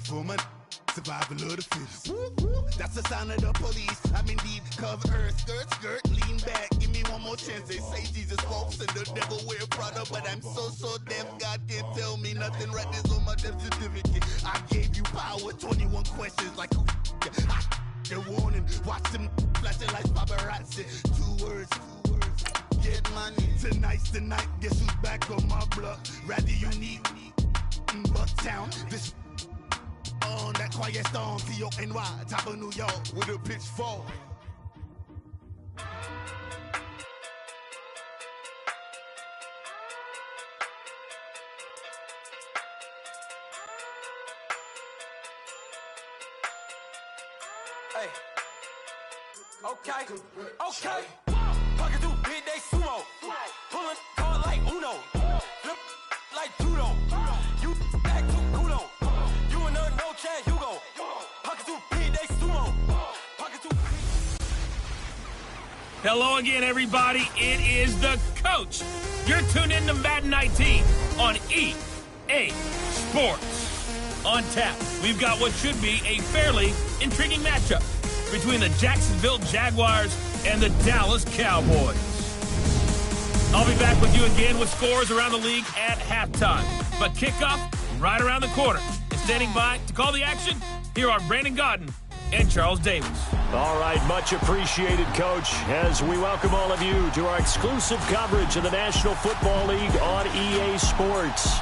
For my survival of the fittest. That's the sound of the police. I'm indeed cover skirt, lean back. Give me one more chance. They say Jesus walks and the devil wear Prada, but I'm so deaf. God can't tell me nothing. Right there's on my death certificate. I gave you power. 21 questions like who the warning. Watch them flashing like paparazzi. Two words. Get money. Tonight's the night. Guess who's back on my block? Rather unique. Bucktown. This on that quiet storm, T-O-N-Y, top of New York, with a pitchfork. Hey, okay. Pocket through big day sumo, pulling card like Uno, flip like judo. You back to kudo. No chance, Hugo. Pocket through big day sumo. Pocket through. Hello again, everybody. It is the coach. You're tuned in to Madden 19 on EA Sports. On tap, we've got what should be a fairly intriguing matchup between the Jacksonville Jaguars and the Dallas Cowboys. I'll be back with you again with scores around the league at halftime. But kickoff right around the corner. And standing by to call the action, here are Brandon Godden and Charles Davis. All right, much appreciated, Coach, as we welcome all of you to our exclusive coverage of the National Football League on EA Sports.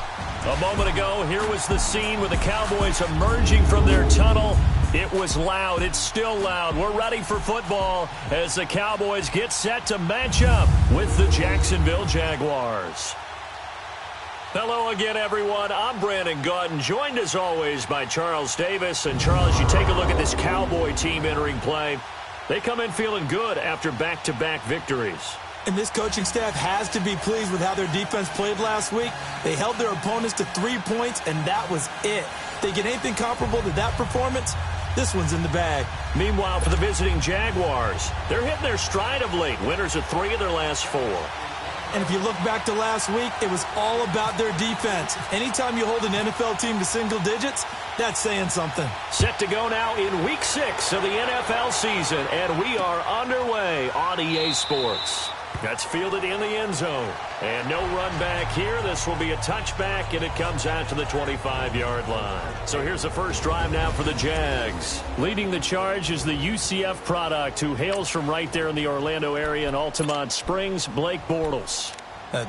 A moment ago, here was the scene with the Cowboys emerging from their tunnel. It was loud. It's still loud. We're ready for football as the Cowboys get set to match up with the Jacksonville Jaguars. Hello again, everyone. I'm Brandon Godden, joined as always by Charles Davis. And Charles, you take a look at this Cowboy team entering play. They come in feeling good after back-to-back victories. And this coaching staff has to be pleased with how their defense played last week. They held their opponents to 3 points, and that was it. They get anything comparable to that performance, this one's in the bag. Meanwhile, for the visiting Jaguars, they're hitting their stride of late. Winners of 3 of their last 4. And if you look back to last week, it was all about their defense. Anytime you hold an NFL team to single digits, that's saying something. Set to go now in Week 6 of the NFL season, and we are underway on EA Sports. That's fielded in the end zone. And no run back here. This will be a touchback, and it comes out to the 25-yard line. So here's the first drive now for the Jags. Leading the charge is the UCF product, who hails from right there in the Orlando area in Altamont Springs, Blake Bortles.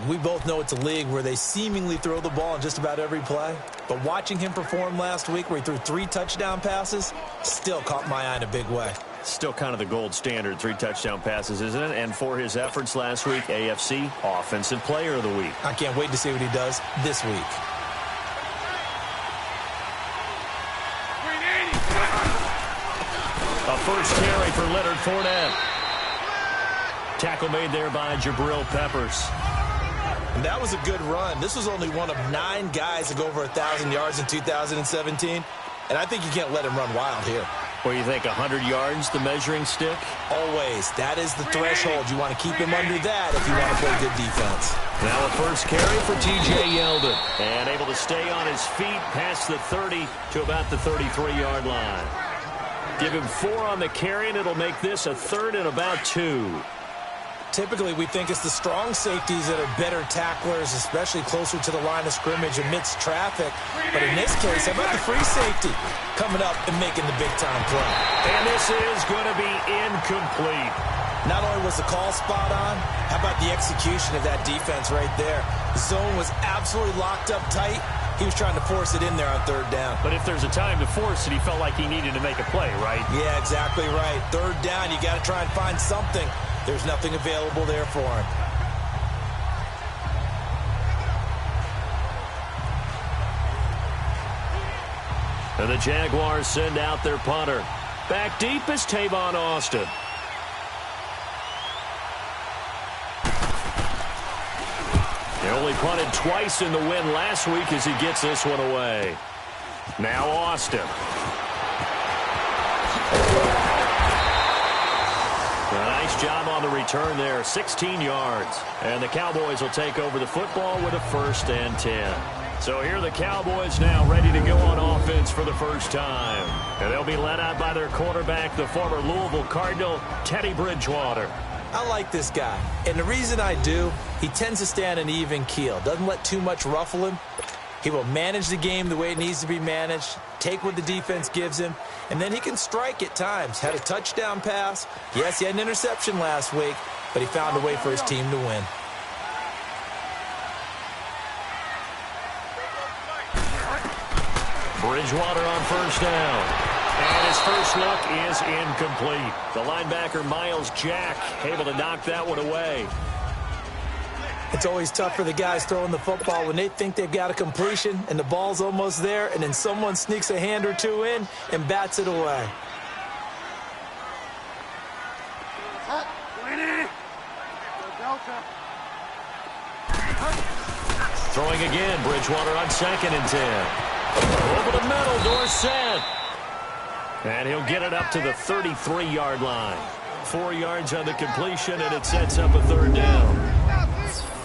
We both know it's a league where they seemingly throw the ball in just about every play. But watching him perform last week where he threw 3 touchdown passes still caught my eye in a big way. Still kind of the gold standard, 3 touchdown passes, isn't it? And for his efforts last week, AFC Offensive Player of the Week. I can't wait to see what he does this week. A first carry for Leonard Fournette. Tackle made there by Jabril Peppers. And that was a good run. This was only one of 9 guys to go over 1,000 yards in 2017. And I think you can't let him run wild here. What do you think, 100 yards, the measuring stick? Always. That is the threshold. You want to keep him under that if you want to play good defense. Now a first carry for T.J. Yeldon. And able to stay on his feet past the 30 to about the 33-yard line. Give him 4 on the carry, and it'll make this a 3rd and about 2. Typically, we think it's the strong safeties that are better tacklers, especially closer to the line of scrimmage amidst traffic. But in this case, how about the free safety coming up and making the big-time play? And this is going to be incomplete. Not only was the call spot on, how about the execution of that defense right there? The zone was absolutely locked up tight. He was trying to force it in there on 3rd down. But if there's a time to force it, he felt like he needed to make a play, right? Yeah, exactly right. 3rd down, you got to try and find something. There's nothing available there for him. And the Jaguars send out their punter. Back deep is Tavon Austin. They only punted twice in the win last week as he gets this one away. Now Austin. A nice job on the return there, 16 yards. And the Cowboys will take over the football with a 1st and 10. So here are the Cowboys now ready to go on offense for the first time. And they'll be led out by their quarterback, the former Louisville Cardinal, Teddy Bridgewater. I like this guy, and the reason I do, he tends to stay on an even keel. Doesn't let too much ruffle him. He will manage the game the way it needs to be managed, take what the defense gives him, and then he can strike at times. Had a touchdown pass. Yes, he had an interception last week, but he found a way for his team to win. Bridgewater on first down. And his first look is incomplete. The linebacker, Miles Jack, able to knock that one away. It's always tough for the guys throwing the football when they think they've got a completion and the ball's almost there, and then someone sneaks a hand or two in and bats it away. Throwing again, Bridgewater on 2nd and 10. Over the middle, Dorsett. And he'll get it up to the 33-yard line. 4 yards on the completion, and it sets up a 3rd down.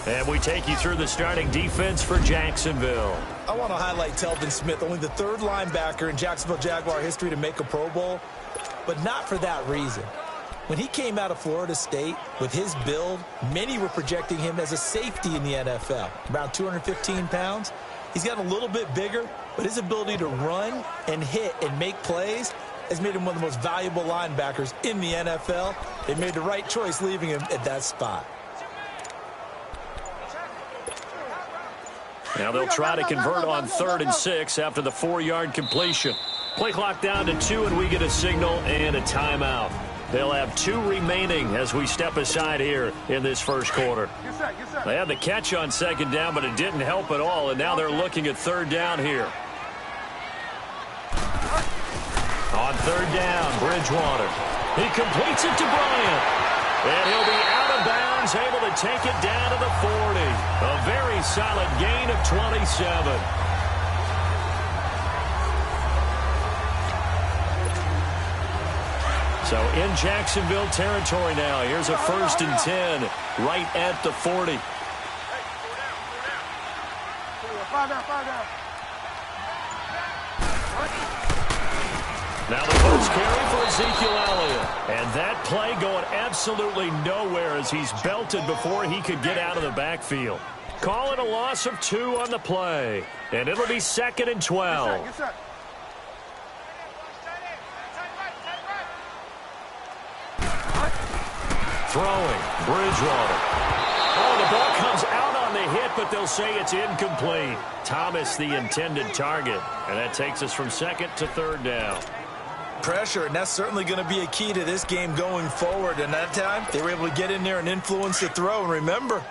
And we take you through the starting defense for Jacksonville. I want to highlight Telvin Smith, only the 3rd linebacker in Jacksonville Jaguar history to make a Pro Bowl, but not for that reason. When he came out of Florida State with his build, many were projecting him as a safety in the NFL, around 215 pounds. He's gotten a little bit bigger, but his ability to run and hit and make plays has made him one of the most valuable linebackers in the NFL. They made the right choice leaving him at that spot. Now they'll try to convert on 3rd and 6 after the 4-yard completion. Play clock down to 2, and we get a signal and a timeout. They'll have 2 remaining as we step aside here in this first quarter. They had the catch on 2nd down, but it didn't help at all, and now they're looking at 3rd down here. On 3rd down, Bridgewater. He completes it to Bryant. And he'll be out of bounds, able to take it down to the 40. A very solid gain of 27. So in Jacksonville territory now. Here's a 1st and 10 right at the 40. Now the post carry for Ezekiel Elliott. And that play going absolutely nowhere as he's belted before he could get out of the backfield. Call it a loss of 2 on the play. And it'll be 2nd and 12. Throwing, Bridgewater. Oh, the ball comes out on the hit, but they'll say it's incomplete. Thomas, the intended target. And that takes us from 2nd to 3rd down. Pressure, and that's certainly going to be a key to this game going forward. And that time, they were able to get in there and influence the throw. And remember,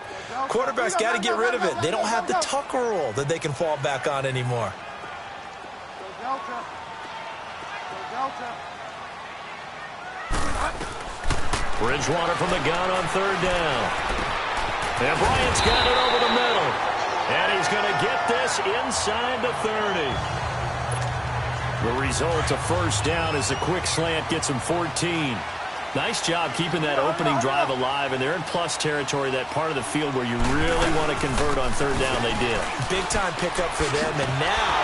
quarterbacks got to get rid of it. They don't have the Tucker rule that they can fall back on anymore. Bridgewater from the gun on 3rd down. And Bryant's got it over the middle. And he's going to get this inside the 30. The result of 1st down is a quick slant gets him 14. Nice job keeping that opening drive alive, and they're in plus territory, that part of the field where you really want to convert on 3rd down. They did. Big-time pickup for them, and now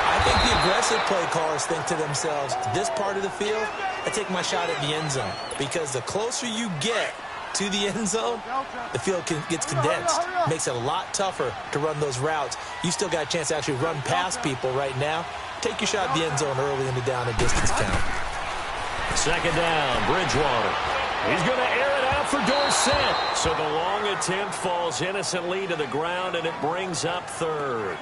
I think the aggressive play callers think to themselves, this part of the field, I take my shot at the end zone, because the closer you get to the end zone, the field gets condensed. Makes it a lot tougher to run those routes. You still got a chance to actually run past people right now. Take your shot at the end zone early in the down and distance count. 2nd down, Bridgewater. He's going to air it out for Dorsett. So the long attempt falls innocently to the ground, and it brings up 3rd.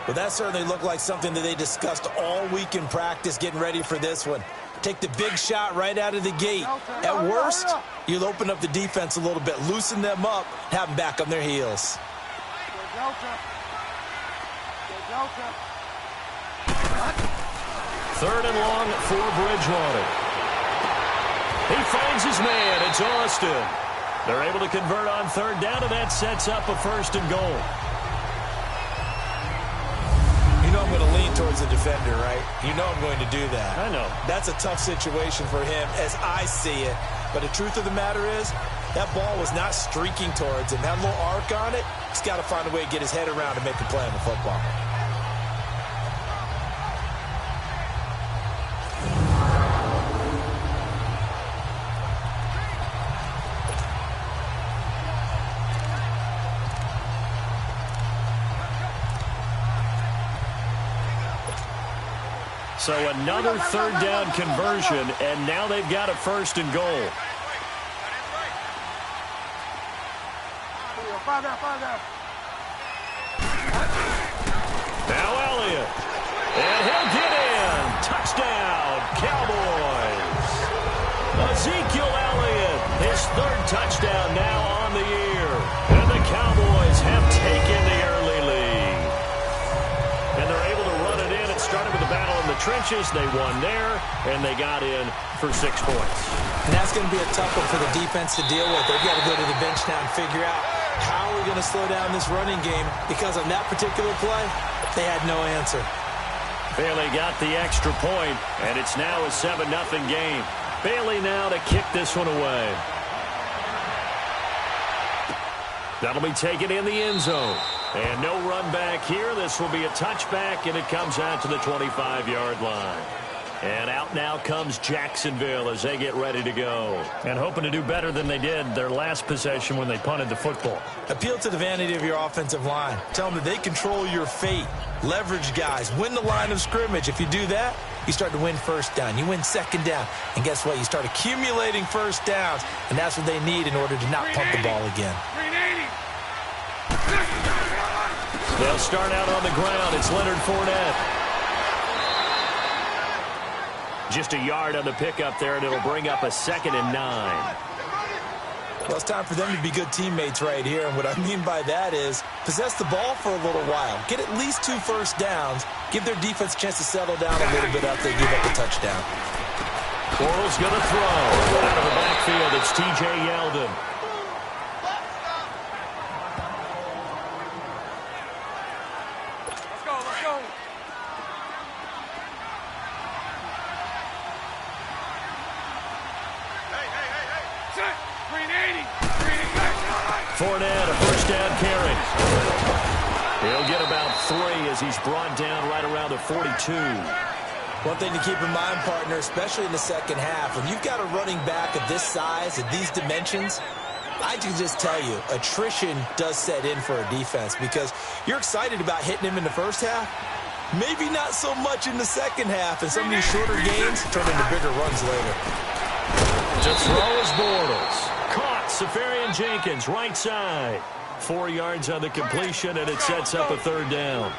Well, that certainly looked like something that they discussed all week in practice getting ready for this one. Take the big shot right out of the gate. At worst, you'll open up the defense a little bit, loosen them up, have them back on their heels. 3rd and long for Bridgewater. He finds his man. It's Austin. They're able to convert on 3rd down, and that sets up a 1st and goal. You know I'm going to lean towards the defender, right? You know I'm going to do that. I know. That's a tough situation for him as I see it. But the truth of the matter is, that ball was not streaking towards him. Had a little arc on it. He's got to find a way to get his head around and make a play on the football. So another third down conversion, and now they've got a first and goal. Now Elliott. And he'll get in. Touchdown, Cowboys. Ezekiel Elliott, his third touchdown now on the year. And the Cowboys have taken the early lead. And they're able to run it in. It started with the battle in the trenches. They won there, and they got in for 6 points. And that's going to be a tough one for the defense to deal with. They've got to go to the bench now and figure out how we're going to slow down this running game, because on that particular play, they had no answer. Bailey got the extra point, and it's now a 7-0 game. Bailey now to kick this one away. That'll be taken in the end zone. And no run back here. This will be a touchback, and it comes out to the 25-yard line. And out now comes Jacksonville as they get ready to go. And hoping to do better than they did their last possession when they punted the football. Appeal to the vanity of your offensive line. Tell them that they control your fate. Leverage guys. Win the line of scrimmage. If you do that, you start to win first down. You win second down. And guess what? You start accumulating first downs. And that's what they need in order to not punt the ball again. They'll start out on the ground. It's Leonard Fournette. Just a yard on the pickup there, and it'll bring up a 2nd and 9. Well, it's time for them to be good teammates right here. And what I mean by that is possess the ball for a little while. Get at least 2 first downs. Give their defense a chance to settle down a little bit after they give up the touchdown. Bortles going to throw. Out of the backfield, it's T.J. Yeldon. Fournette, a first down carry. He'll get about 3 as he's brought down right around the 42. One thing to keep in mind, partner, especially in the second half, when you've got a running back of this size, of these dimensions, I can just tell you, attrition does set in for a defense because you're excited about hitting him in the first half. Maybe not so much in the second half, and some of these shorter games turn into bigger runs later. To throw is Bortles. Caught, Safarian Jenkins, right side. 4 yards on the completion, and it sets up a third down.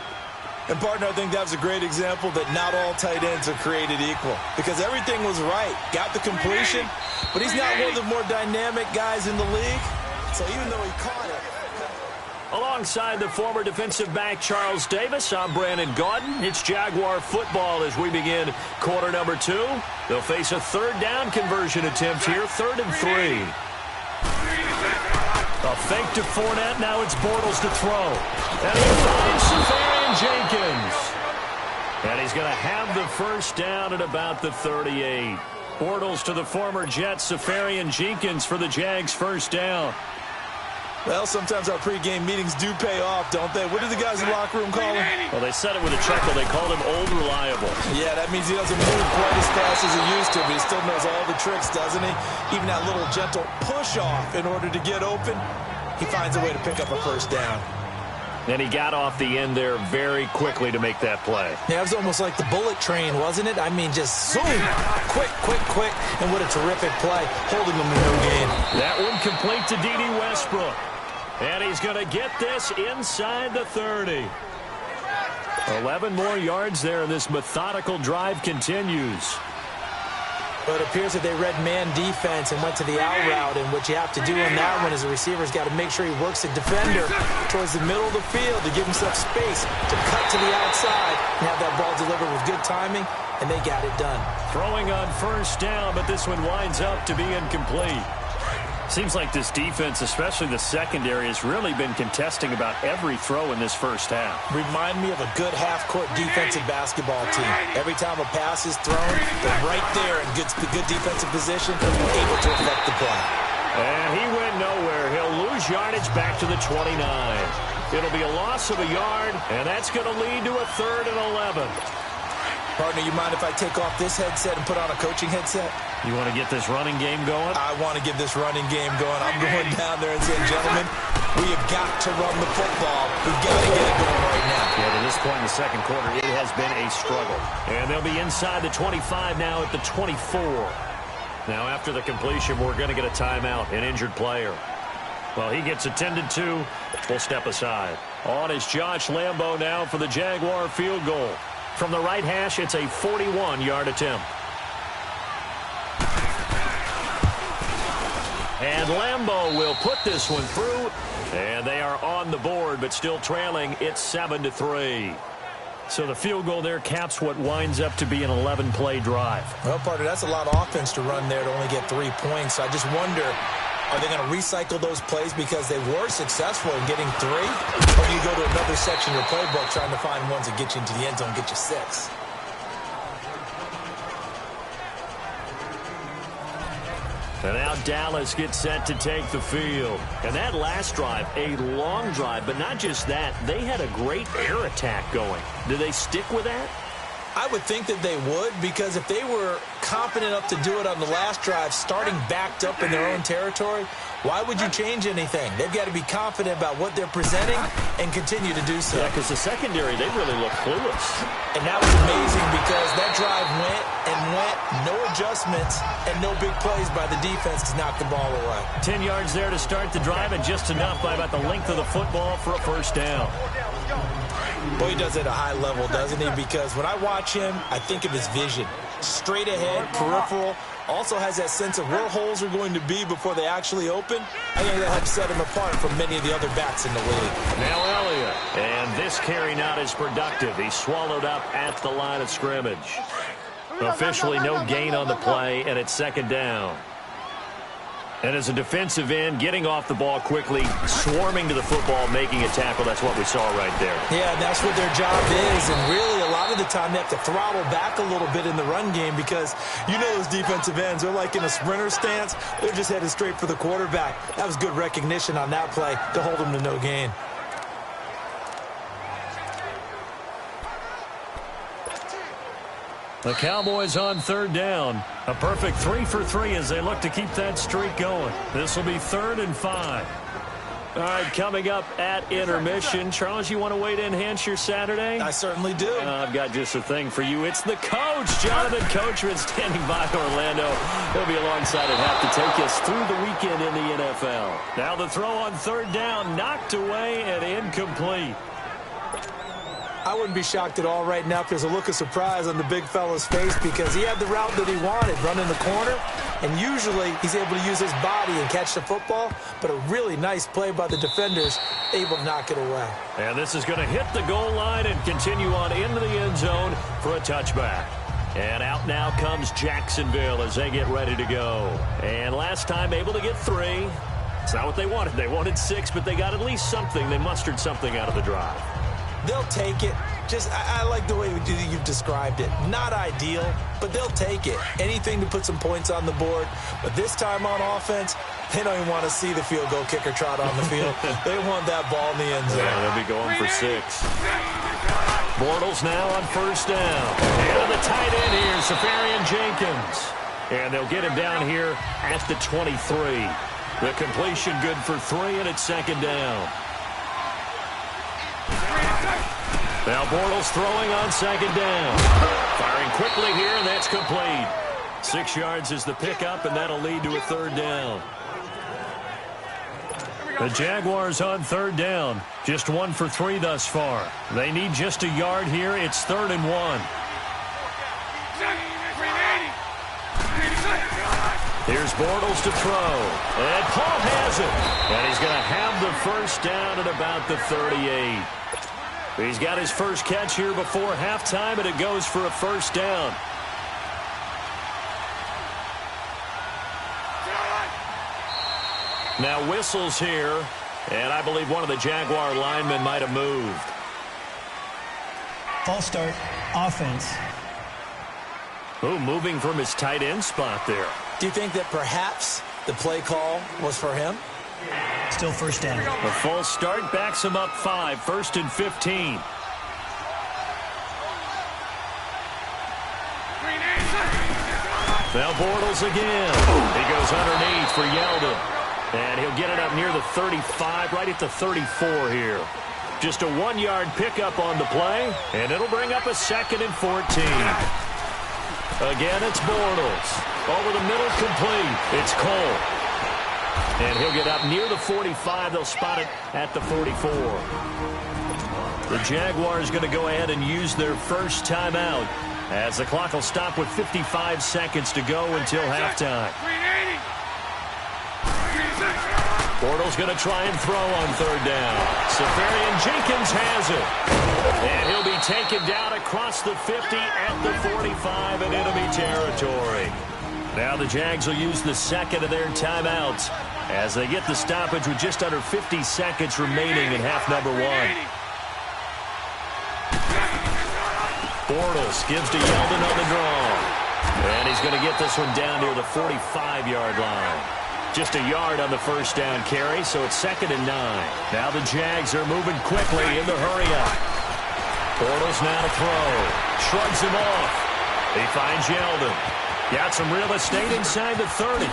And, partner, I think that was a great example that not all tight ends are created equal because everything was right. Got the completion, but he's not one of the more dynamic guys in the league. So even though he caught it. Alongside the former defensive back Charles Davis, I'm Brandon Gaudin. It's Jaguar football as we begin quarter number 2. They'll face a third down conversion attempt here, 3rd and 3. A fake to Fournette. Now it's Bortles to throw. And he finds Safarian Jenkins. And he's going to have the first down at about the 38. Bortles to the former Jet, Safarian Jenkins for the Jags' first down. Well, sometimes our pregame meetings do pay off, don't they? What do the guys in the locker room call him? Well, they said it with a chuckle. They called him Old Reliable. Yeah, that means he doesn't move quite as fast as he used to, but he still knows all the tricks, doesn't he? Even that little gentle push-off in order to get open, he finds a way to pick up a first down. And he got off the end there very quickly to make that play. Yeah, it was almost like the bullet train, wasn't it? I mean, just zoom, quick, quick, quick, and what a terrific play, holding him to no gain. That one complete to D.D. Westbrook. And he's going to get this inside the 30. 11 more yards there, and this methodical drive continues. But it appears that they read man defense and went to the out route, and what you have to do on that one is the receiver's got to make sure he works the defender towards the middle of the field to give himself space to cut to the outside and have that ball delivered with good timing, and they got it done. Throwing on first down, but this one winds up to be incomplete. Seems like this defense, especially the secondary, has really been contesting about every throw in this first half. Remind me of a good half-court defensive basketball team. Every time a pass is thrown, they're right there in good defensive position, able to affect the play. And he went nowhere. He'll lose yardage back to the 29. It'll be a loss of a yard, and that's going to lead to a 3rd and 11. Partner, you mind if I take off this headset and put on a coaching headset? You want to get this running game going? I want to get this running game going. I'm going down there and saying, gentlemen, we have got to run the football. We've got to get it going right now. Yeah, to this point in the second quarter, it has been a struggle. And they'll be inside the 25 now at the 24. Now, after the completion, we're going to get a timeout, an injured player. Well, he gets attended to. We'll step aside. On is Josh Lambo now for the Jaguar field goal. From the right hash, it's a 41-yard attempt. And Lambo will put this one through. And they are on the board, but still trailing. It's 7-3. So the field goal there caps what winds up to be an 11-play drive. Well, partner, that's a lot of offense to run there to only get 3 points. So I just wonder, are they going to recycle those plays because they were successful in getting 3? Or do you go to another section of your playbook trying to find ones that get you into the end zone and get you 6? And now Dallas gets set to take the field. And that last drive, a long drive, but not just that. They had a great air attack going. Do they stick with that? I would think that they would, because if they were confident enough to do it on the last drive, starting backed up in their own territory, why would you change anything? They've got to be confident about what they're presenting and continue to do so. Yeah, because the secondary, they really look clueless. And that was amazing because that drive went and went, no adjustments, and no big plays by the defense to knock the ball away. 10 yards there to start the drive, and just enough by about the length of the football for a first down. Boy, he does it at a high level, doesn't he? Because when I watch him, I think of his vision. Straight ahead, peripheral. Also has that sense of where holes are going to be before they actually open. I think that helps set him apart from many of the other backs in the league. Now Elliott. And this carry not as productive. He's swallowed up at the line of scrimmage. Officially no gain on the play, and it's second down. And as a defensive end, getting off the ball quickly, swarming to the football, making a tackle, that's what we saw right there. Yeah, that's what their job is. And really, a lot of the time, they have to throttle back a little bit in the run game because you know those defensive ends, they're like in a sprinter stance. They're just headed straight for the quarterback. That was good recognition on that play to hold them to no gain. The Cowboys on third down. A perfect 3 for 3 as they look to keep that streak going. This will be 3rd and 5. All right, coming up at intermission. Charles, you want to wait to enhance your Saturday? I certainly do. I've got just a thing for you. It's the coach, Jonathan Coachman, standing by Orlando. He'll be alongside and have to take us through the weekend in the NFL. Now the throw on third down, knocked away and incomplete. I wouldn't be shocked at all right now if there's a look of surprise on the big fella's face because he had the route that he wanted, running the corner, and usually he's able to use his body and catch the football, but a really nice play by the defenders, able to knock it away. And this is going to hit the goal line and continue on into the end zone for a touchback. And out now comes Jacksonville as they get ready to go. And last time able to get 3. It's not what they wanted. They wanted 6, but they got at least something. They mustered something out of the drive. They'll take it. I like the way you've described it. Not ideal, but they'll take it. Anything to put some points on the board. But this time on offense, they don't even want to see the field goal kicker trot on the field. They want that ball in the end zone. Yeah, they'll be going for 6. Bortles now on first down. And the tight end here, Safarian Jenkins. And they'll get him down here at the 23. The completion good for 3, and it's second down. Now Bortles throwing on second down. Firing quickly here, and that's complete. 6 yards is the pickup, and that'll lead to a third down. The Jaguars on third down. Just 1 for 3 thus far. They need just a yard here. It's 3rd and 1. Here's Bortles to throw. And Paul has it. And he's going to have the first down at about the 38. He's got his first catch here before halftime, and it goes for a first down. Now whistles here, and I believe one of the Jaguar linemen might have moved. False start, offense. Oh, moving from his tight end spot there. Do you think that perhaps the play call was for him? Still first down. A false start backs him up 5, 1st and 15. Now Bortles again. He goes underneath for Yeldon. And he'll get it up near the 35, right at the 34 here. Just a 1-yard pickup on the play, and it'll bring up a 2nd and 14. Again, it's Bortles. Over the middle, complete. It's Cole. And he'll get up near the 45. They'll spot it at the 44. The Jaguars going to go ahead and use their first timeout as the clock will stop with 55 seconds to go until halftime. Bortles going to try and throw on 3rd down. Safarian Jenkins has it. And he'll be taken down across the 50 at the 45 in enemy territory. Now the Jags will use the 2nd of their timeouts as they get the stoppage with just under 50 seconds remaining in half number 1. Bortles gives to Yeldon on the draw. And he's going to get this one down near the 45-yard line. Just a yard on the first down carry, so it's 2nd and 9. Now the Jags are moving quickly in the hurry-up. Bortles now to throw. Shrugs him off. He finds Yeldon. Got some real estate inside the 30.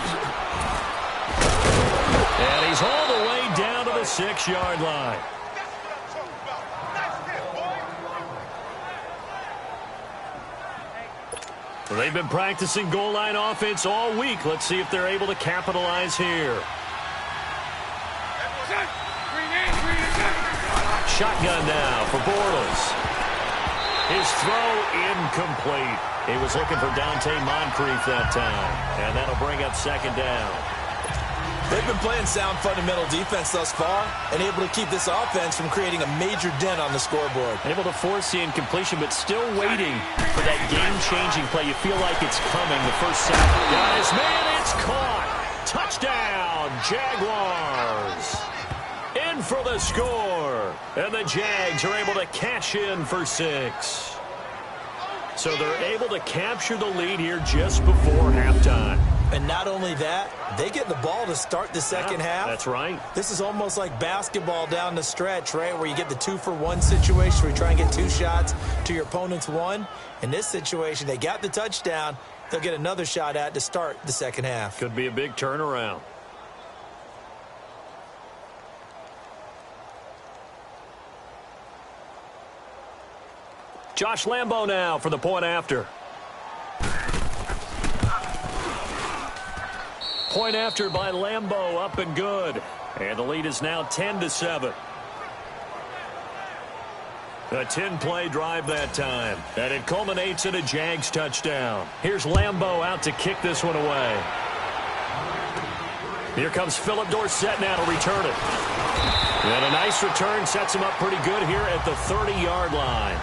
And he's all the way down to the 6-yard line. Well, they've been practicing goal line offense all week. Let's see if they're able to capitalize here. Shotgun now for Bortles. His throw incomplete. He was looking for Dante Moncrief that time. And that'll bring up 2nd down. They've been playing sound fundamental defense thus far and able to keep this offense from creating a major dent on the scoreboard. Able to force the incompletion, but still waiting for that game-changing play. You feel like it's coming. The first sack. Guys, man, it's caught. Touchdown, Jaguars. In for the score. And the Jags are able to cash in for 6. So they're able to capture the lead here just before halftime. And not only that, they get the ball to start the second half. That's right. This is almost like basketball down the stretch, right, where you get the 2-for-1 situation where you try and get 2 shots to your opponent's 1. In this situation, they got the touchdown. They'll get another shot at to start the second half. Could be a big turnaround. Josh Lambo now for the point after. Point after by Lambo, up and good. And the lead is now 10-7. A 10-play drive that time. And it culminates in a Jags touchdown. Here's Lambo out to kick this one away. Here comes Philip Dorsett now to return it. And a nice return sets him up pretty good here at the 30-yard line.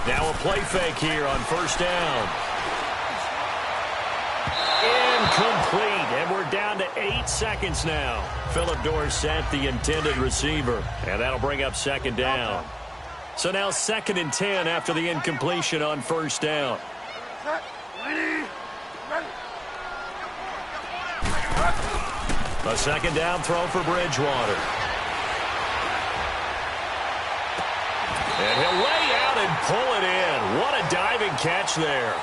Now a play fake here on first down. Incomplete, and we're down to 8 seconds now. Philip Dorsett, the intended receiver, and that'll bring up 2nd down. So now 2nd and 10 after the incompletion on first down. A 2nd down throw for Bridgewater. And he'll lay out and pull it in. What a diving catch there.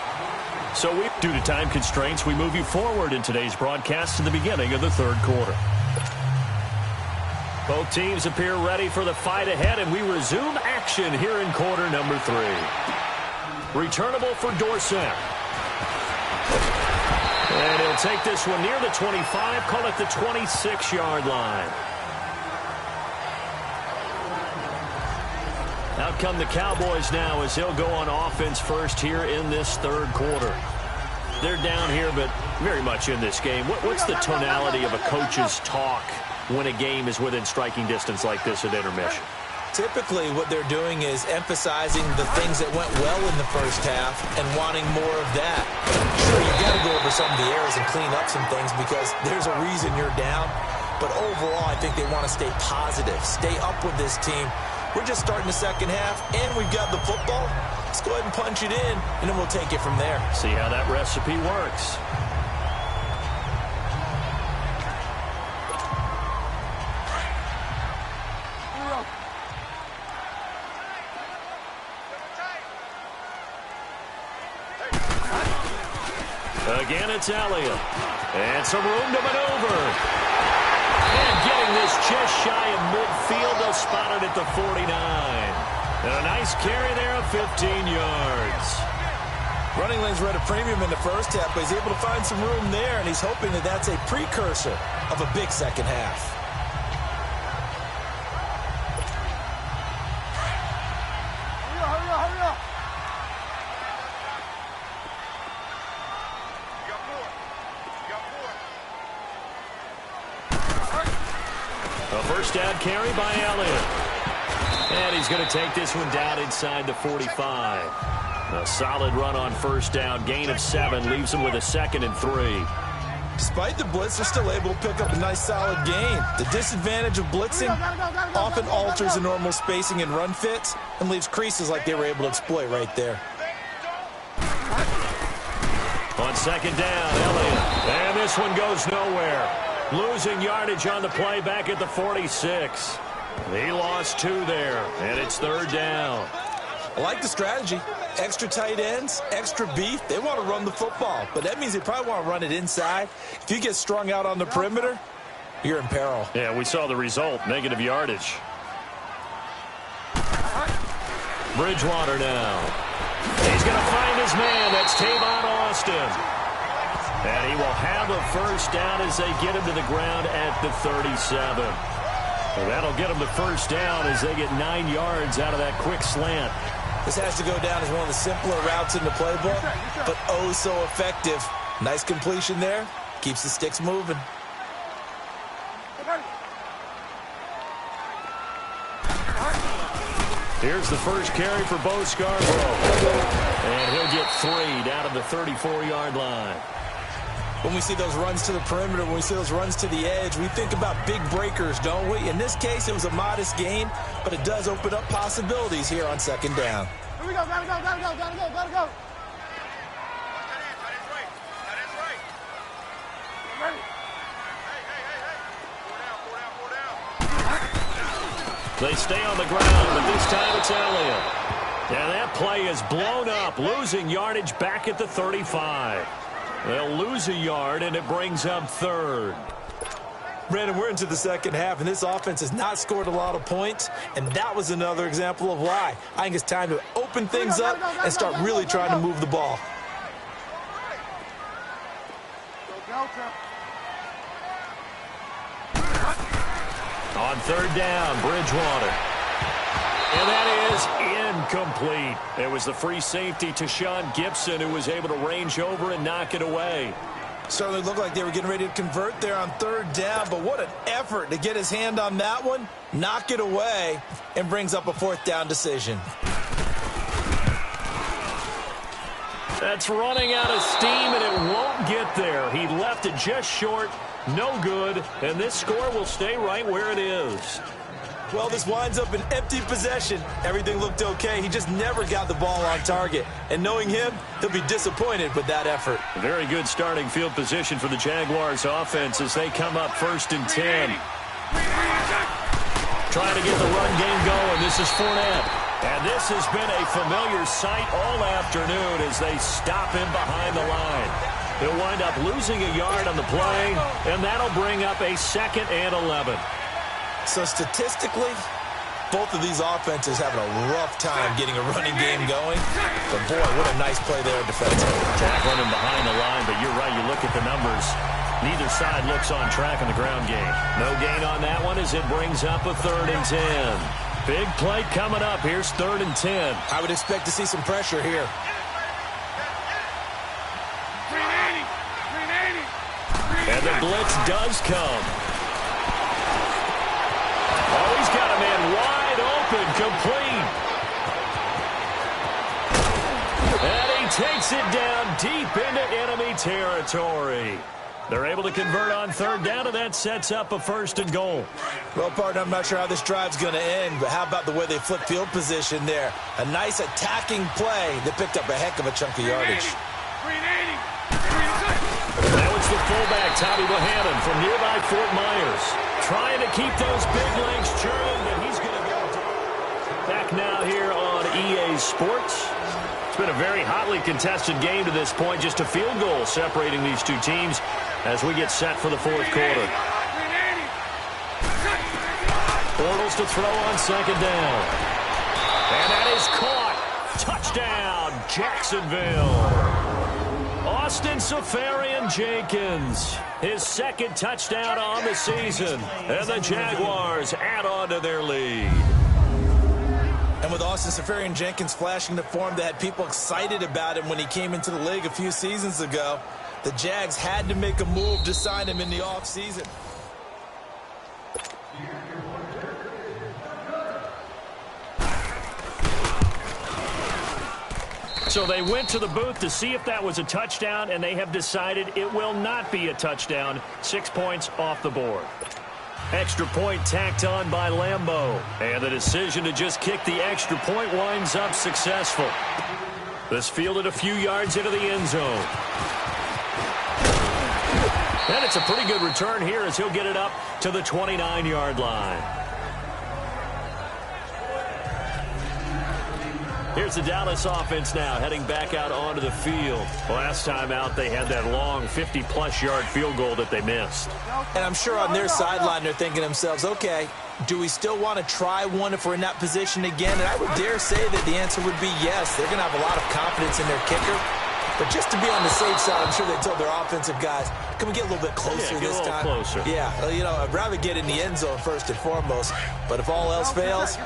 So due to time constraints, we move you forward in today's broadcast to the beginning of the 3rd quarter. Both teams appear ready for the fight ahead, and we resume action here in quarter number 3. Returnable for Dorsett. And he'll take this one near the 25, call it the 26-yard line. Out come the Cowboys now as they'll go on offense first here in this 3rd quarter. They're down here, but very much in this game. What's the tonality of a coach's talk when a game is within striking distance like this at intermission? Typically, what they're doing is emphasizing the things that went well in the first half and wanting more of that. Sure, you got to go over some of the errors and clean up some things because there's a reason you're down. But overall, I think they want to stay positive, stay up with this team. We're just starting the second half, and we've got the football. Let's go ahead and punch it in, and then we'll take it from there. See how that recipe works. Again, it's Elliott. And some room to maneuver. And getting this just shy of midfield. They'll spot it at the 49. And a nice carry there of 15 yards. Running lanes were at a premium in the first half, but he's able to find some room there, and he's hoping that that's a precursor of a big second half. A first down carry by Elliott. And he's going to take this one down inside the 45. A solid run on first down. Gain of 7 leaves him with a 2nd and 3. Despite the blitz, they're still able to pick up a nice solid gain. The disadvantage of blitzing often alters the normal spacing and run fits and leaves creases like they were able to exploit right there. On second down, Elliott. And this one goes nowhere. Losing yardage on the play back at the 46. He lost 2 there, and it's third down. I like the strategy. Extra tight ends, extra beef. They want to run the football, but that means they probably want to run it inside. If you get strung out on the perimeter, you're in peril. Yeah, we saw the result, negative yardage. Bridgewater now. He's going to find his man. That's Tavon Austin. And he will have a first down as they get him to the ground at the 37. And that'll get him the first down as they get 9 yards out of that quick slant. This has to go down as one of the simpler routes in the playbook, but oh so effective. Nice completion there. Keeps the sticks moving. Here's the first carry for Bo Scarborough. And he'll get 3 down to the 34-yard line. When we see those runs to the perimeter, when we see those runs to the edge, we think about big breakers, don't we? In this case, it was a modest gain, but it does open up possibilities here on second down. Here we go, gotta go, gotta go, gotta go, gotta go. They stay on the ground, but this time it's Elliott. And that play is blown up, losing yardage back at the 35. They'll lose a yard, and it brings up third. Brandon, we're into the second half, and this offense has not scored a lot of points, and that was another example of why. I think it's time to open things up and start really trying to move the ball. On third down, Bridgewater. And that is incomplete. It was the free safety to Sean Gibson who was able to range over and knock it away. Certainly looked like they were getting ready to convert there on third down, but what an effort to get his hand on that one, knock it away, and brings up a fourth down decision. That's running out of steam, and it won't get there. He left it just short, no good, and this score will stay right where it is. Well, this winds up an empty possession. Everything looked okay. He just never got the ball on target. And knowing him, he'll be disappointed with that effort. Very good starting field position for the Jaguars offense as they come up 1st and 10. Trying to get the run game going. This is Fournette. And this has been a familiar sight all afternoon as they stop him behind the line. He'll wind up losing a yard on the play, and that'll bring up a 2nd and 11. So statistically, both of these offenses having a rough time getting a running game going. But boy, what a nice play there defensively. Tackling him behind the line, but you're right, you look at the numbers. Neither side looks on track in the ground game. No gain on that one as it brings up a 3rd and 10. Big play coming up. Here's 3rd and 10. I would expect to see some pressure here. And the blitz does come. Oh, he's got a man wide open, complete. And he takes it down deep into enemy territory. They're able to convert on 3rd down, and that sets up a 1st and goal. Well, partner, I'm not sure how this drive's going to end, but how about the way they flip field position there? A nice attacking play that picked up a heck of a chunk of yardage. That was the fullback, Tommy Bohannon, from nearby Fort Myers. Trying to keep those big legs churning, but he's going to go. Back now here on EA Sports. It's been a very hotly contested game to this point. Just a field goal separating these two teams as we get set for the fourth quarter. Bortles to throw on second down. And that is caught. Touchdown, Jacksonville. Austin Seferian-Jenkins, his second touchdown on the season. And the Jaguars add on to their lead. And with Austin Seferian-Jenkins flashing the form that had people excited about him when he came into the league a few seasons ago, the Jags had to make a move to sign him in the offseason. So they went to the booth to see if that was a touchdown, and they have decided it will not be a touchdown. 6 points off the board. Extra point tacked on by Lambeau. And the decision to just kick the extra point winds up successful. This fielded a few yards into the end zone. And it's a pretty good return here as he'll get it up to the 29-yard line. Here's the Dallas offense now, heading back out onto the field. Last time out, they had that long 50-plus yard field goal that they missed. And I'm sure on their sideline, they're thinking to themselves, okay, do we still want to try one if we're in that position again? And I would dare say that the answer would be yes. They're going to have a lot of confidence in their kicker. But just to be on the safe side, I'm sure they told their offensive guys, can we get a little bit closer this time? Closer. Yeah, you know, I'd rather get in the end zone first and foremost. But if all else fails,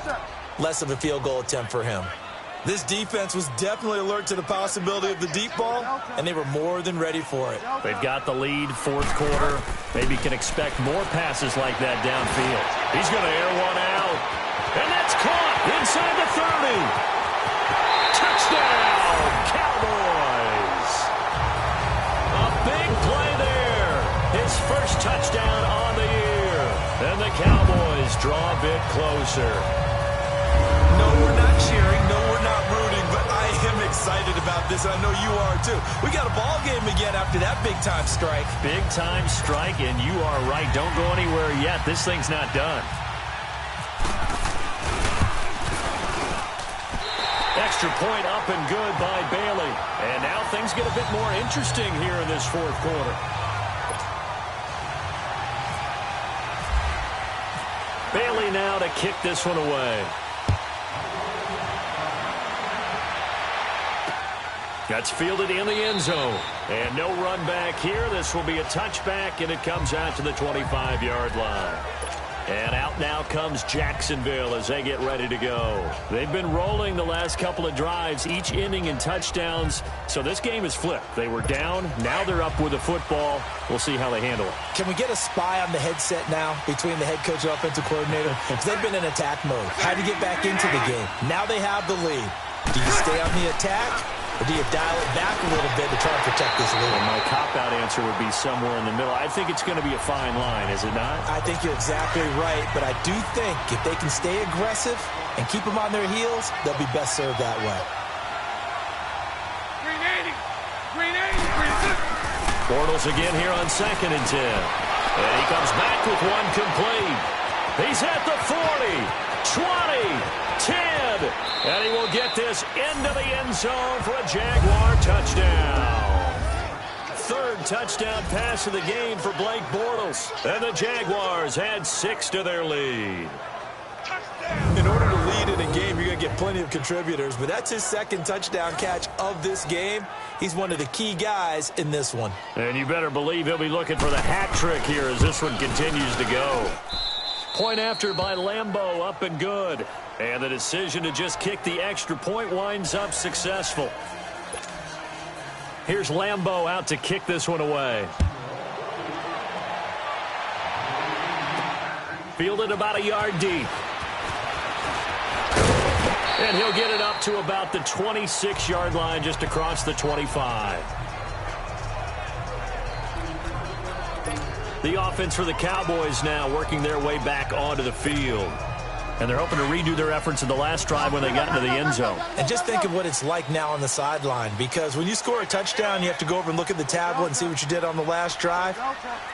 less of a field goal attempt for him. This defense was definitely alert to the possibility of the deep ball, and they were more than ready for it. They've got the lead, fourth quarter. Maybe can expect more passes like that downfield. He's going to air one out. And that's caught inside the 30. Touchdown, Cowboys. A big play there. His first touchdown on the year. And the Cowboys draw a bit closer. No, we're not cheering. No, we're not rooting. But I am excited about this. I know you are, too. We got a ball game again after that big-time strike. Big-time strike, and you are right. Don't go anywhere yet. This thing's not done. Extra point up and good by Bailey. And now things get a bit more interesting here in this fourth quarter. Bailey now to kick this one away. That's fielded in the end zone. And no run back here. This will be a touchback, and it comes out to the 25-yard line. And out now comes Jacksonville as they get ready to go. They've been rolling the last couple of drives, each inning in touchdowns. So this game is flipped. They were down. Now they're up with the football. We'll see how they handle it. Can we get a spy on the headset now between the head coach and offensive coordinator? Because they've been in attack mode. Had to get back into the game. Now they have the lead. Do you stay on the attack? Or do you dial it back a little bit to try and protect this lead? Well, my cop-out answer would be somewhere in the middle. I think it's going to be a fine line, is it not? I think you're exactly right, but I do think if they can stay aggressive and keep them on their heels, they'll be best served that way. Bortles again here on 2nd and 10. And he comes back with one complete. He's at the 40, 20, 10, and he will get this into the end zone for a Jaguar touchdown. Third touchdown pass of the game for Blake Bortles, and the Jaguars add 6 to their lead. In order to lead in a game, you're going to get plenty of contributors, but that's his second touchdown catch of this game. He's one of the key guys in this one. And you better believe he'll be looking for the hat trick here as this one continues to go. Point after by Lambeau, up and good. And the decision to just kick the extra point winds up successful. Here's Lambeau out to kick this one away. Fielded about a yard deep. And he'll get it up to about the 26-yard line, just across the 25. The offense for the Cowboys now working their way back onto the field. And they're hoping to redo their efforts in the last drive when they got into the end zone. And just think of what it's like now on the sideline, because when you score a touchdown, you have to go over and look at the tablet and see what you did on the last drive.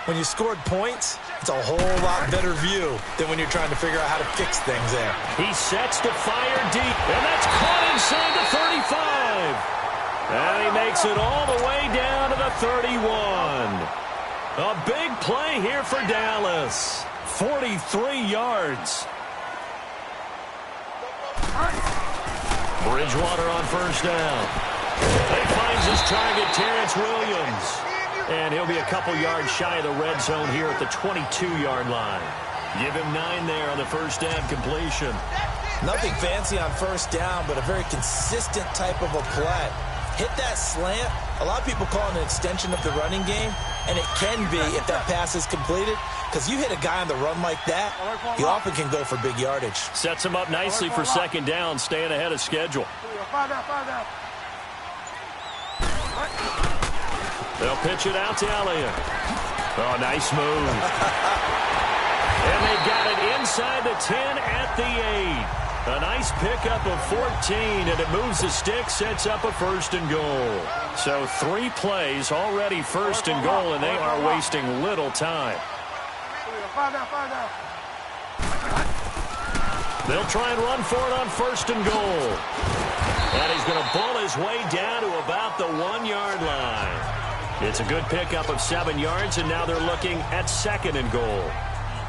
When you scored points, it's a whole lot better view than when you're trying to figure out how to fix things there. He sets to fire deep, and that's caught inside the 35. And he makes it all the way down to the 31. A big play here for Dallas. 43 yards. Bridgewater on first down. He finds his target, Terrence Williams. And he'll be a couple yards shy of the red zone here at the 22-yard line. Give him 9 there on the first down completion. Nothing fancy on first down, but a very consistent type of a play. Hit that slant. A lot of people call it an extension of the running game, and it can be if that pass is completed, because you hit a guy on the run like that, he often can go for big yardage. Sets him up nicely for second down, staying ahead of schedule. They'll pitch it out to Elliott. Oh, nice move. And they've got it inside the 10 at the 8. A nice pickup of 14, and it moves the stick, sets up a first and goal. So 3 plays already first and goal, and they are wasting little time. They'll try and run for it on first and goal. And he's going to bull his way down to about the 1-yard line. It's a good pickup of 7 yards, and now they're looking at second and goal.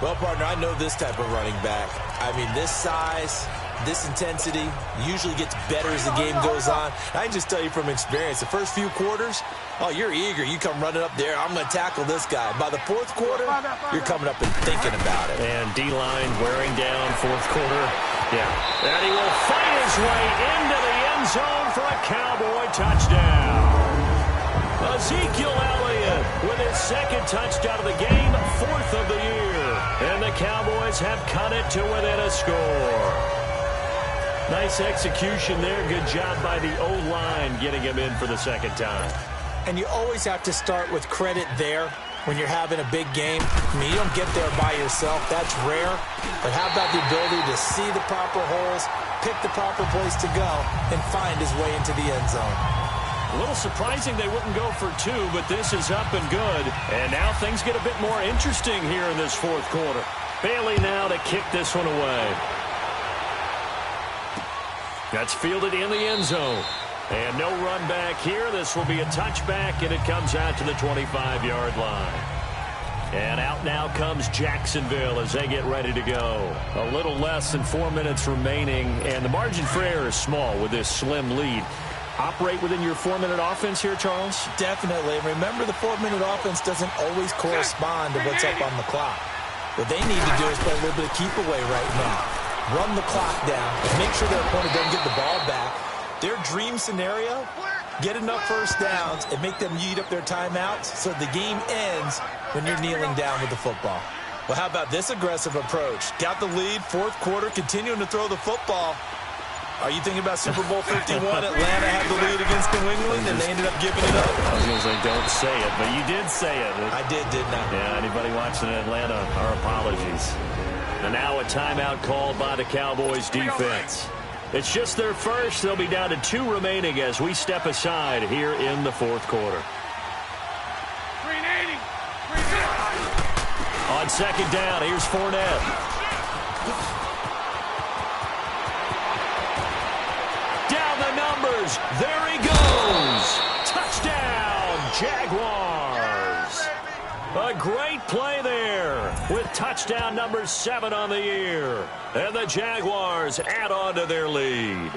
Well, partner, I know this type of running back. I mean, this size, this intensity usually gets better as the game goes on. I can just tell you from experience, the first few quarters, oh, you're eager. You come running up there, I'm going to tackle this guy. By the fourth quarter, you're coming up and thinking about it. And D-line wearing down fourth quarter. Yeah. And he will fight his way into the end zone for a Cowboy touchdown. Ezekiel Elliott with his second touchdown of the game, 4th of the year. And the Cowboys have cut it to within a score. Nice execution there. Good job by the O-line getting him in for the second time. And you always have to start with credit there when you're having a big game. I mean, you don't get there by yourself. That's rare. But how about the ability to see the proper holes, pick the proper place to go, and find his way into the end zone? A little surprising they wouldn't go for 2, but this is up and good. And now things get a bit more interesting here in this fourth quarter. Bailey now to kick this one away. That's fielded in the end zone. And no run back here. This will be a touchback, and it comes out to the 25-yard line. And out now comes Jacksonville as they get ready to go. A little less than 4 minutes remaining, and the margin for error is small with this slim lead. Operate within your 4-minute offense here, Charles? Definitely. Remember, the 4-minute offense doesn't always correspond to what's up on the clock. What they need to do is play a little bit of keep away right now. Run the clock down. Make sure their opponent doesn't get the ball back. Their dream scenario, get enough first downs and make them eat up their timeouts so the game ends when you're kneeling down with the football. Well, how about this aggressive approach? Got the lead, fourth quarter, continuing to throw the football. Are you thinking about Super Bowl 51? Atlanta had the lead against New England, and they ended up giving it up. I was going to say, don't say it, but you did say it. I didn't I? Yeah, anybody watching in Atlanta, our apologies. And now a timeout called by the Cowboys defense. It's just their first. They'll be down to 2 remaining as we step aside here in the fourth quarter. On second down, here's Fournette. Down the numbers. There he goes. Touchdown, Jaguars. A great play there with touchdown number 7 on the year. And the Jaguars add on to their lead.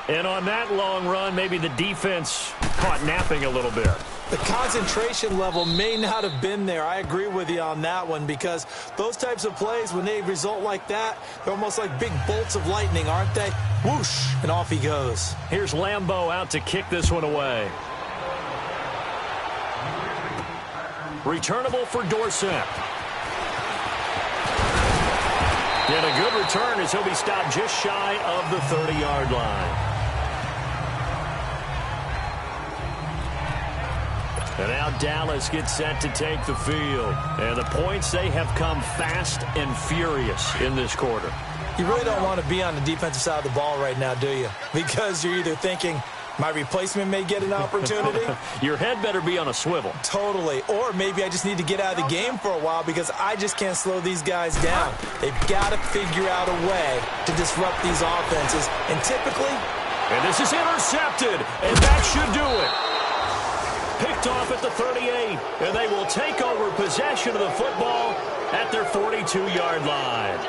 And on that long run, maybe the defense caught napping a little bit. The concentration level may not have been there. I agree with you on that one, because those types of plays, when they result like that, they're almost like big bolts of lightning, aren't they? Whoosh, and off he goes. Here's Lambeau out to kick this one away. Returnable for Dorsett. And a good return as he'll be stopped just shy of the 30-yard line. And now Dallas gets set to take the field. And the points, they have come fast and furious in this quarter. You really don't want to be on the defensive side of the ball right now, do you? Because you're either thinking, my replacement may get an opportunity. Your head better be on a swivel. Totally. Or maybe I just need to get out of the game for a while because I just can't slow these guys down. They've got to figure out a way to disrupt these offenses. And typically, And this is intercepted, and that should do it. Picked off at the 38, and they will take over possession of the football at their 42-yard line.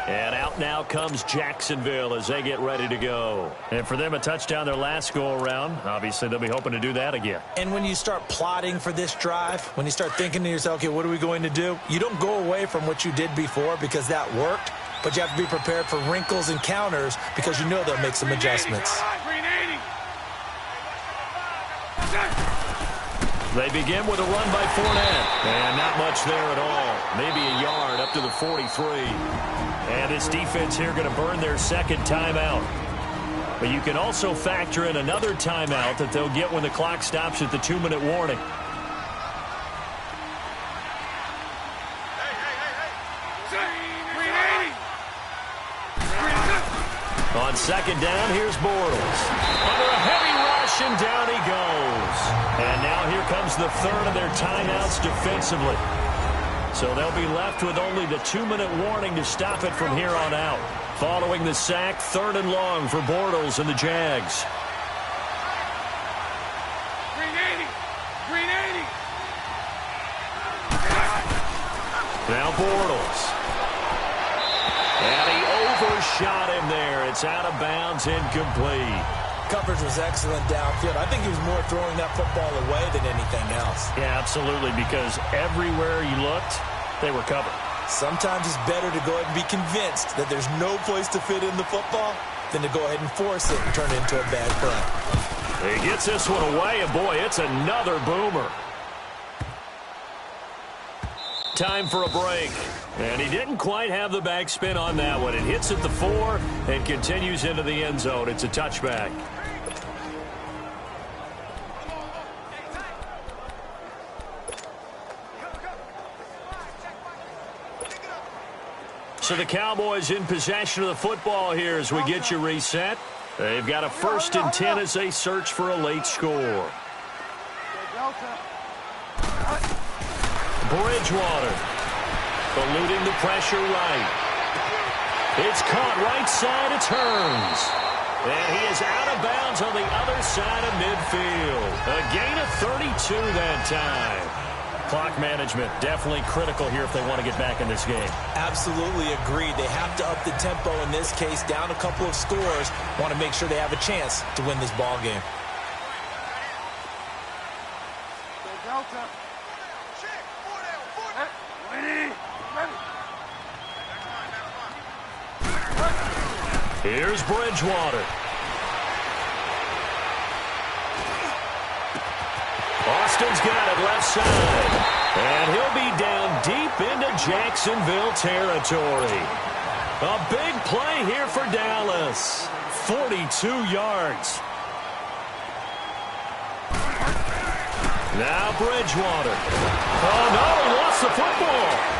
And out now comes Jacksonville as they get ready to go. And for them, a touchdown their last go-around. Obviously, they'll be hoping to do that again. And when you start plotting for this drive, when you start thinking to yourself, okay, what are we going to do? You don't go away from what you did before because that worked, but you have to be prepared for wrinkles and counters because you know they'll make some adjustments. They begin with a run by Fournette. And not much there at all. Maybe a yard up to the 43. And this defense here going to burn their second timeout. But you can also factor in another timeout that they'll get when the clock stops at the 2-minute warning. On second down, here's Bortles. Under a heavy rush, and down he goes. And now here comes the third of their timeouts defensively. So they'll be left with only the 2-minute warning to stop it from here on out. Following the sack, 3rd and long for Bortles and the Jags. Now Bortles. And he overshot him there. It's out of bounds, incomplete. Coverage was excellent downfield. I think he was more throwing that football away than anything else. Yeah, absolutely, because everywhere you looked, they were covered. Sometimes it's better to go ahead and be convinced that there's no place to fit in the football than to go ahead and force it and turn it into a bad play. He gets this one away, and boy, it's another boomer. Time for a break. And he didn't quite have the backspin on that one. It hits at the 4 and continues into the end zone. It's a touchback. So the Cowboys in possession of the football here as we get you reset. They've got a 1st and 10 as they search for a late score. Bridgewater eluding the pressure right. It's caught right side. It turns. And he is out of bounds on the other side of midfield. A gain of 32 that time. Clock management definitely critical here if they want to get back in this game. Absolutely agreed. They have to up the tempo in this case, down a couple of scores. Want to make sure they have a chance to win this ball game. Here's Bridgewater. Austin's got it left side. And he'll be down deep into Jacksonville territory. A big play here for Dallas. 42 yards. Now Bridgewater. Oh, no, he lost the football.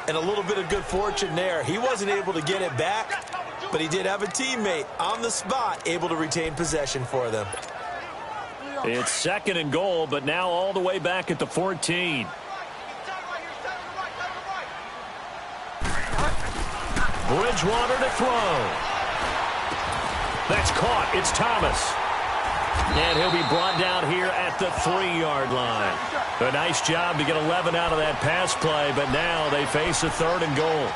And a little bit of good fortune there. He wasn't able to get it back, but he did have a teammate on the spot able to retain possession for them. It's 2nd and goal, but now all the way back at the 14. Bridgewater to throw. That's caught. It's Thomas. And he'll be brought down here at the 3-yard line. A nice job to get 11 out of that pass play, but now they face a 3rd and goal.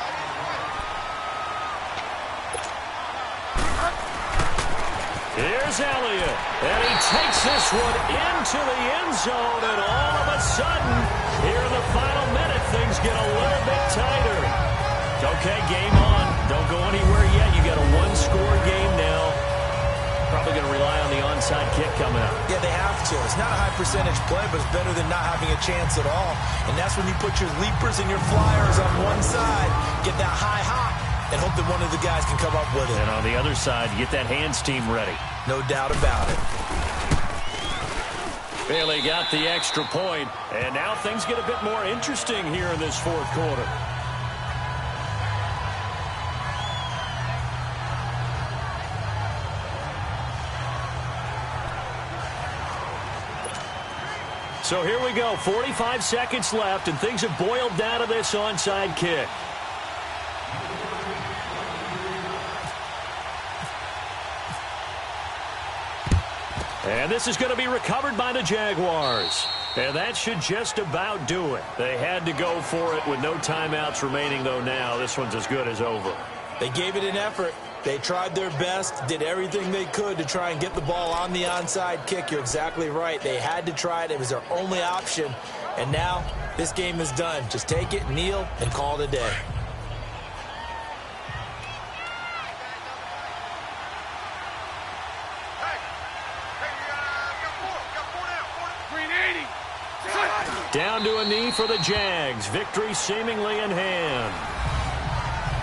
Here's Elliott, and he takes this one into the end zone, and all of a sudden, here in the final minute, things get a little bit tighter. Okay, game on. Don't go anywhere yet. You got a 1-score game now. Probably going to rely on the onside kick coming up. Yeah, they have to. It's not a high percentage play, but it's better than not having a chance at all. And that's when you put your leapers and your flyers on one side, get that high hop, and hope that one of the guys can come up with it. And on the other side, get that hands team ready. No doubt about it. Bailey got the extra point, and now things get a bit more interesting here in this fourth quarter. So here we go, 45 seconds left, and things have boiled down to this onside kick. And this is going to be recovered by the Jaguars. And that should just about do it. They had to go for it with no timeouts remaining, though now. This one's as good as over. They gave it an effort. They tried their best, did everything they could to try and get the ball on the onside kick. You're exactly right. They had to try it. It was their only option. And now this game is done. Just take it, kneel, and call it a day. Down to a knee for the Jags. Victory seemingly in hand.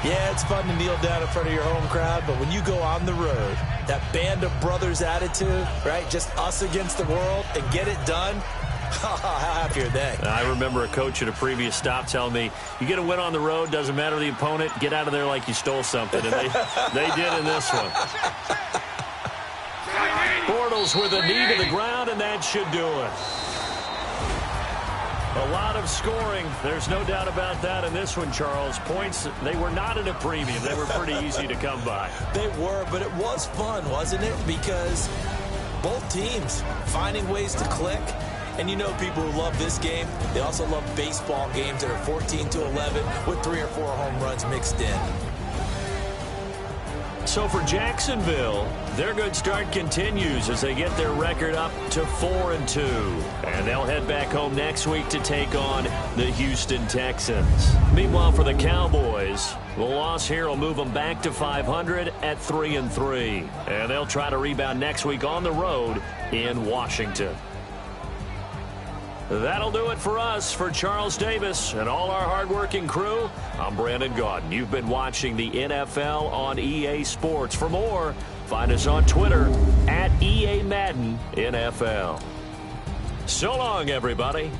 Yeah, it's fun to kneel down in front of your home crowd, but when you go on the road, that band of brothers attitude, right, just us against the world, and get it done, how happy are they? I remember a coach at a previous stop telling me, you get a win on the road, doesn't matter the opponent, get out of there like you stole something, and they did in this one. Bortles with a knee to the ground, and that should do it. A lot of scoring. There's no doubt about that in this one, Charles. Points, they were not at a premium. They were pretty easy to come by. They were, but it was fun, wasn't it? Because both teams finding ways to click. And you know people who love this game, they also love baseball games that are 14-11 with 3 or 4 home runs mixed in. So for Jacksonville, their good start continues as they get their record up to 4-2. And they'll head back home next week to take on the Houston Texans. Meanwhile, for the Cowboys, the loss here will move them back to 500 at 3-3. And they'll try to rebound next week on the road in Washington. That'll do it for us. For Charles Davis and all our hardworking crew, I'm Brandon Gaudin. You've been watching the NFL on EA Sports. For more, find us on Twitter at EA Madden NFL. So long, everybody.